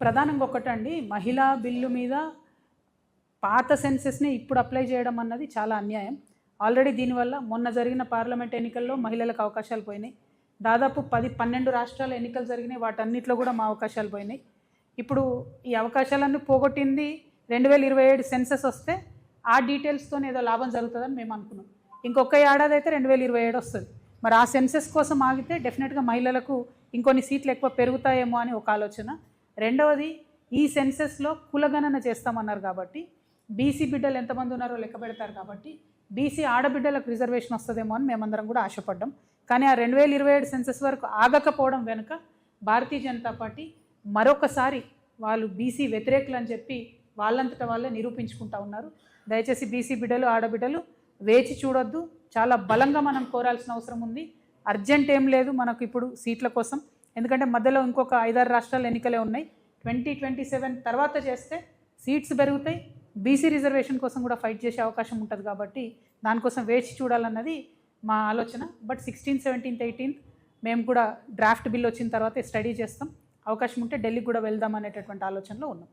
ప్రధానంగా ఒకటండి, మహిళా బిల్లు మీద పాత సెన్సెస్ని ఇప్పుడు అప్లై చేయడం అన్నది చాలా అన్యాయం. ఆల్రెడీ దీనివల్ల మొన్న జరిగిన పార్లమెంట్ ఎన్నికల్లో మహిళలకు అవకాశాలు పోయినాయి. దాదాపు 10-12 రాష్ట్రాల ఎన్నికలు జరిగినాయి, వాటన్నిటిలో కూడా మా అవకాశాలు పోయినాయి. ఇప్పుడు ఈ అవకాశాలన్నీ పోగొట్టింది 2027 సెన్సెస్ వస్తే ఆ డీటెయిల్స్తో ఏదో లాభం జరుగుతుందని మేము అనుకున్నాం. ఇంకొక ఏడాది అయితే 2027 వస్తుంది. మరి ఆ సెన్సెస్ కోసం ఆగితే డెఫినెట్గా మహిళలకు ఇంకొన్ని సీట్లు ఎక్కువ పెరుగుతాయేమో అని ఒక ఆలోచన. రెండవది, ఈ సెన్సెస్లో కులగణన చేస్తామన్నారు కాబట్టి బీసీ బిడ్డలు ఎంతమంది ఉన్నారో లెక్క పెడతారు కాబట్టి బీసీ ఆడబిడ్డలకు రిజర్వేషన్ వస్తుందేమో అని మేమందరం కూడా ఆశపడ్డాం. కానీ ఆ 2027 సెన్సెస్ వరకు ఆగకపోవడం వెనుక భారతీయ జనతా పార్టీ మరొకసారి వాళ్ళు బీసీ వ్యతిరేకులు అని చెప్పి వాళ్ళంతటా వాళ్ళే నిరూపించుకుంటా ఉన్నారు. దయచేసి బీసీ బిడ్డలు ఆడబిడ్డలు వేచి చూడొద్దు. చాలా బలంగా మనం కోరాల్సిన అవసరం ఉంది. అర్జెంట్ ఏం లేదు మనకు ఇప్పుడు సీట్ల కోసం, ఎందుకంటే మధ్యలో ఇంకొక 5-6 రాష్ట్రాల ఎన్నికలే ఉన్నాయి. 2027 తర్వాత చేస్తే సీట్స్ పెరుగుతాయి, బీసీ రిజర్వేషన్ కోసం కూడా ఫైట్ చేసే అవకాశం ఉంటుంది. కాబట్టి దానికోసం వేచి చూడాలన్నది మా ఆలోచన. బట్ 16, 17, 18 మేము కూడా డ్రాఫ్ట్ బిల్ వచ్చిన తర్వాత స్టడీ చేస్తాం. అవకాశం ఉంటే ఢిల్లీకి కూడా వెళ్దాం అనేటటువంటి ఆలోచనలో ఉన్నాం.